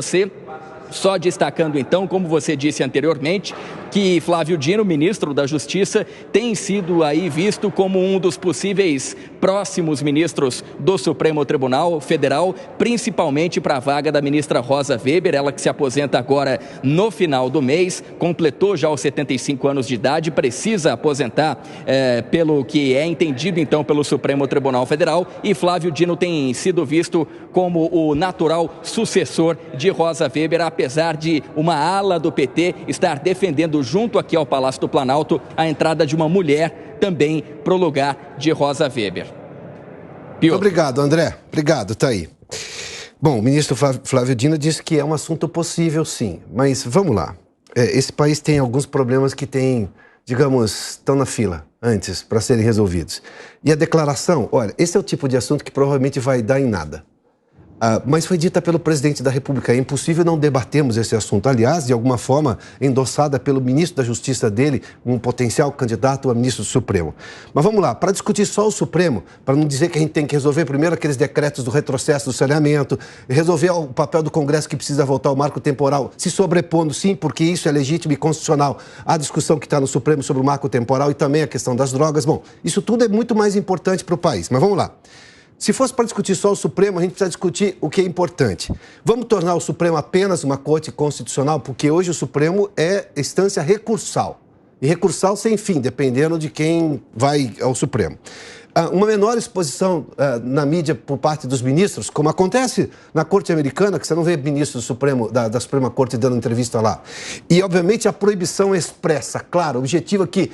Você, só destacando então, como você disse anteriormente, que Flávio Dino, ministro da Justiça, tem sido aí visto como um dos possíveis próximos ministros do Supremo Tribunal Federal, principalmente para a vaga da ministra Rosa Weber, ela que se aposenta agora no final do mês, completou já os 75 anos de idade, precisa aposentar pelo que é entendido então pelo Supremo Tribunal Federal, e Flávio Dino tem sido visto como o natural sucessor de Rosa Weber, apesar de uma ala do PT estar defendendo junto aqui ao Palácio do Planalto a entrada de uma mulher também para o lugar de Rosa Weber. Pio. Obrigado, André. Obrigado, tá aí. Bom, o ministro Flávio Dino disse que é um assunto possível, sim. Mas vamos lá. Esse país tem alguns problemas que estão na fila antes para serem resolvidos. E a declaração, olha, esse é o tipo de assunto que provavelmente vai dar em nada. Mas foi dita pelo presidente da República. É impossível não debatermos esse assunto. Aliás, de alguma forma, endossada pelo ministro da Justiça dele, um potencial candidato a ministro do Supremo. Mas vamos lá, para discutir só o Supremo, para não dizer que a gente tem que resolver primeiro aqueles decretos do retrocesso do saneamento, resolver o papel do Congresso que precisa voltar ao marco temporal, se sobrepondo, sim, porque isso é legítimo e constitucional, à discussão que está no Supremo sobre o marco temporal e também a questão das drogas. Bom, isso tudo é muito mais importante para o país. Mas vamos lá. Se fosse para discutir só o Supremo, a gente precisa discutir o que é importante. Vamos tornar o Supremo apenas uma corte constitucional, porque hoje o Supremo é instância recursal. E recursal sem fim, dependendo de quem vai ao Supremo. Uma menor exposição na mídia por parte dos ministros, como acontece na Corte Americana, que você não vê ministro do Supremo, da Suprema Corte dando entrevista lá. E, obviamente, a proibição expressa, claro, objetiva que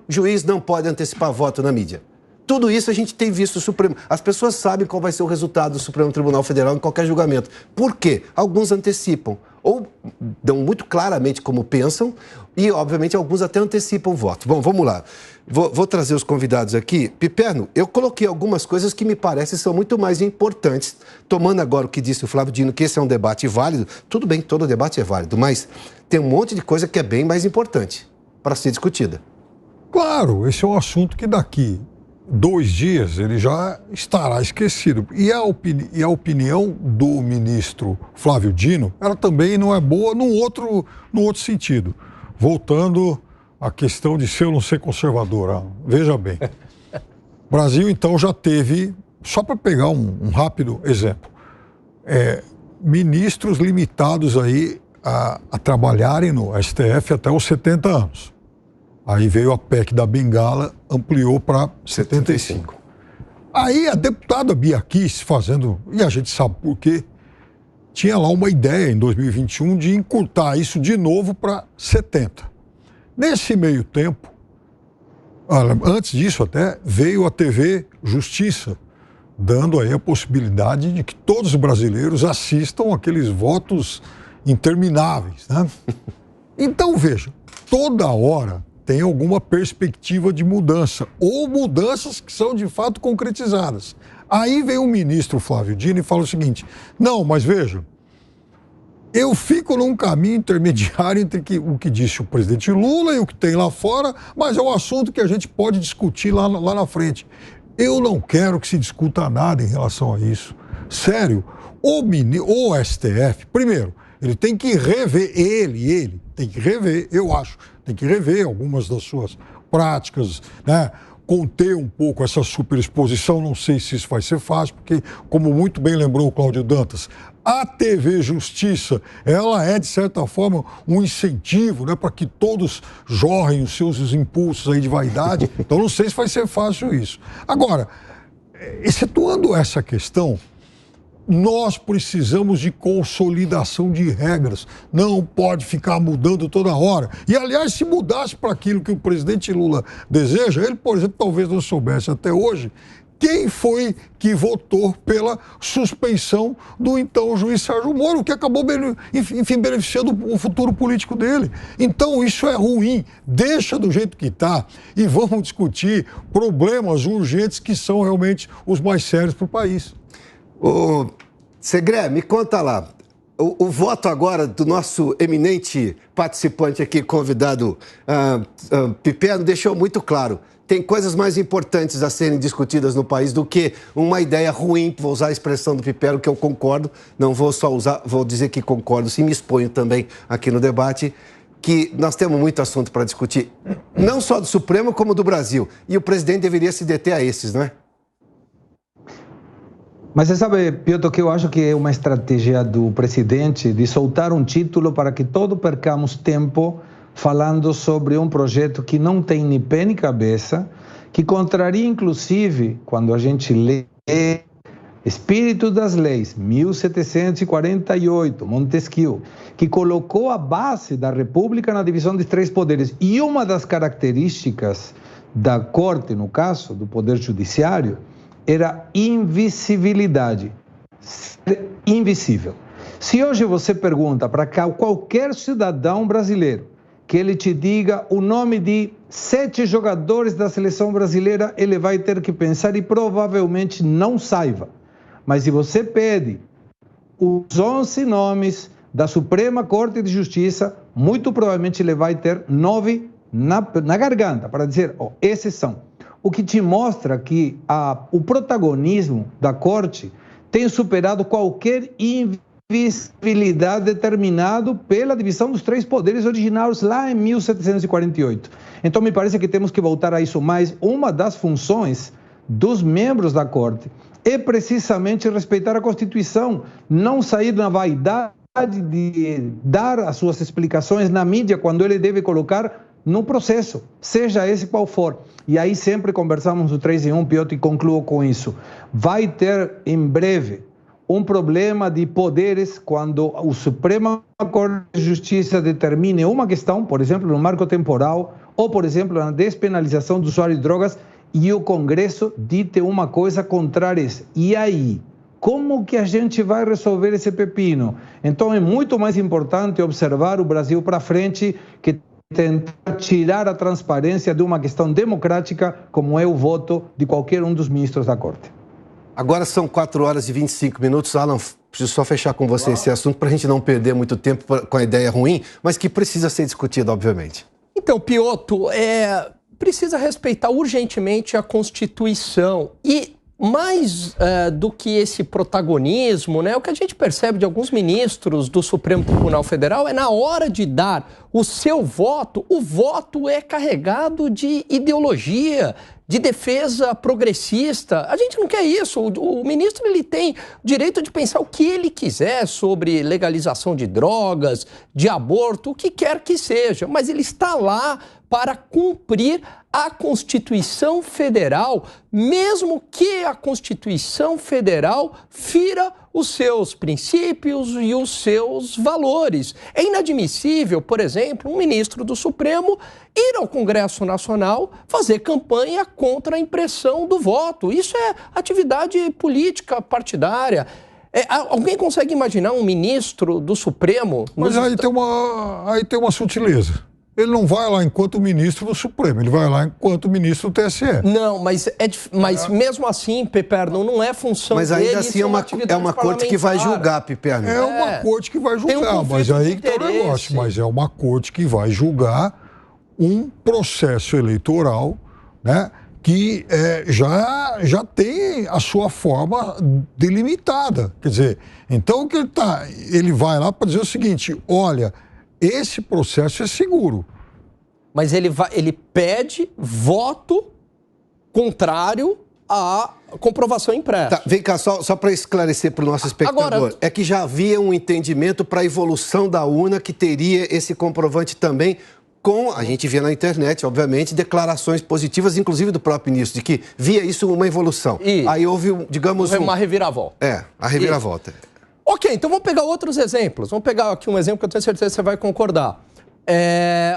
juiz não pode antecipar voto na mídia. Tudo isso a gente tem visto no Supremo. As pessoas sabem qual vai ser o resultado do Supremo Tribunal Federal em qualquer julgamento. Por quê? Alguns antecipam, ou dão muito claramente como pensam, e, obviamente, alguns até antecipam o voto. Bom, vamos lá. Vou trazer os convidados aqui. Piperno, eu coloquei algumas coisas que me parecem são muito mais importantes. Tomando agora o que disse o Flávio Dino, que esse é um debate válido. Tudo bem, todo debate é válido, mas tem um monte de coisa que é bem mais importante para ser discutida. Claro, esse é um assunto que daqui 2 dias ele já estará esquecido. E a opinião do ministro Flávio Dino, ela também não é boa no outro sentido. Voltando à questão de ser ou não ser conservador. Veja bem, o Brasil então já teve, só para pegar um rápido exemplo, ministros limitados aí a trabalharem no STF até os 70 anos. Aí veio a PEC da Bengala, ampliou para 75. Aí a deputada Bia Kicis fazendo, e a gente sabe por quê, tinha lá uma ideia em 2021 de encurtar isso de novo para 70. Nesse meio tempo, antes disso até, veio a TV Justiça, dando aí a possibilidade de que todos os brasileiros assistam aqueles votos intermináveis, né? Então, veja, toda hora tem alguma perspectiva de mudança, ou mudanças que são de fato concretizadas. Aí vem o ministro Flávio Dino e fala o seguinte: não, mas veja, eu fico num caminho intermediário entre o que disse o presidente Lula e o que tem lá fora, mas é um assunto que a gente pode discutir lá na frente. Eu não quero que se discuta nada em relação a isso. Sério, o STF, primeiro, ele tem que rever, ele tem que rever, eu acho, tem que rever algumas das suas práticas, né? Conter um pouco essa superexposição, não sei se isso vai ser fácil, porque, como muito bem lembrou o Cláudio Dantas, a TV Justiça, ela é, de certa forma, um incentivo, né, para que todos jorrem os seus impulsos aí de vaidade, então não sei se vai ser fácil isso. Agora, excetuando essa questão, nós precisamos de consolidação de regras. Não pode ficar mudando toda hora. E, aliás, se mudasse para aquilo que o presidente Lula deseja, ele, por exemplo, talvez não soubesse até hoje quem foi que votou pela suspensão do então juiz Sérgio Moro, que acabou, enfim, beneficiando o futuro político dele. Então, isso é ruim. Deixa do jeito que está e vamos discutir problemas urgentes que são realmente os mais sérios para o país. Segré, me conta lá, o voto agora do nosso eminente participante aqui, convidado Piperno, deixou muito claro tem coisas mais importantes a serem discutidas no país do que uma ideia ruim, vou usar a expressão do Piperno, que eu concordo, não vou só usar, vou dizer que concordo, sim, me exponho também aqui no debate, que nós temos muito assunto para discutir, não só do Supremo, como do Brasil. E o presidente deveria se deter a esses, não é? Mas você sabe, Piotr, que eu acho que é uma estratégia do presidente de soltar um título para que todos percamos tempo falando sobre um projeto que não tem nem pé nem cabeça, que contraria, inclusive, quando a gente lê Espírito das Leis, 1748, Montesquieu, que colocou a base da República na divisão dos três poderes. E uma das características da Corte, no caso, do Poder Judiciário, era invisibilidade, ser invisível. Se hoje você pergunta para qualquer cidadão brasileiro que ele te diga o nome de 7 jogadores da seleção brasileira, ele vai ter que pensar e provavelmente não saiba. Mas se você pede os 11 nomes da Suprema Corte de Justiça, muito provavelmente ele vai ter 9 na garganta para dizer, esses são. O que te mostra que o protagonismo da Corte tem superado qualquer invisibilidade determinado pela divisão dos três poderes originários lá em 1748. Então, me parece que temos que voltar a isso, mas uma das funções dos membros da Corte é precisamente respeitar a Constituição, não sair na vaidade de dar as suas explicações na mídia quando ele deve colocar no processo, seja esse qual for. E aí sempre conversamos no 3 em 1, Piotr, e concluo com isso. Vai ter em breve um problema de poderes quando o Supremo Corte de Justiça determine uma questão, por exemplo, no marco temporal, ou, por exemplo, na despenalização do usuário de drogas, e o Congresso dite uma coisa contrária a isso. E aí? Como que a gente vai resolver esse pepino? Então é muito mais importante observar o Brasil para frente que tentar tirar a transparência de uma questão democrática como é o voto de qualquer um dos ministros da Corte. Agora são 4 horas e 25 minutos. Alan, preciso só fechar com você esse assunto para a gente não perder muito tempo com a ideia ruim, mas que precisa ser discutida, obviamente. Então, Piotr, precisa respeitar urgentemente a Constituição e mais do que esse protagonismo, né, o que a gente percebe de alguns ministros do Supremo Tribunal Federal é na hora de dar o seu voto, o voto é carregado de ideologia, de defesa progressista. A gente não quer isso. O ministro ele tem o direito de pensar o que ele quiser sobre legalização de drogas, de aborto, o que quer que seja, mas ele está lá para cumprir a Constituição Federal, mesmo que a Constituição Federal fira os seus princípios e os seus valores. É inadmissível, por exemplo, um ministro do Supremo ir ao Congresso Nacional fazer campanha contra a impressão do voto. Isso é atividade política partidária. Alguém consegue imaginar um ministro do Supremo... Mas aí tem uma sutileza. Ele não vai lá enquanto ministro do Supremo, ele vai lá enquanto ministro do TSE. Não, mas mesmo assim, Piperno, não é função dele. Mas ainda assim é uma corte que vai julgar, Piperno. É uma corte que vai julgar, mas aí que tá o negócio. Mas é uma corte que vai julgar um processo eleitoral, né, que já tem a sua forma delimitada. Quer dizer, então ele vai lá para dizer o seguinte, olha... Esse processo é seguro. Mas ele pede voto contrário à comprovação impressa. Tá, vem cá, só para esclarecer para o nosso espectador. Agora, é que já havia um entendimento para a evolução da urna que teria esse comprovante também com, a gente via na internet, obviamente, declarações positivas, inclusive do próprio ministro, de que via isso uma evolução. Aí houve, digamos... uma reviravolta. A reviravolta. Ok, então vamos pegar outros exemplos. Vamos pegar aqui um exemplo que eu tenho certeza que você vai concordar.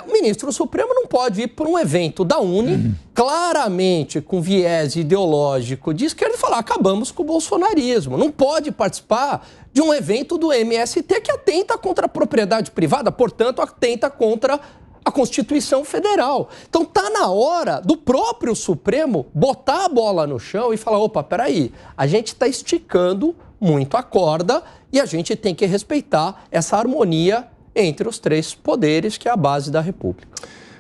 O ministro do Supremo não pode ir para um evento da Uni, claramente com viés ideológico de esquerda, e falar, acabamos com o bolsonarismo. Não pode participar de um evento do MST que atenta contra a propriedade privada, portanto, atenta contra a Constituição Federal. Então está na hora do próprio Supremo botar a bola no chão e falar, opa, peraí, a gente está esticando muito a corda e a gente tem que respeitar essa harmonia entre os três poderes, que é a base da República.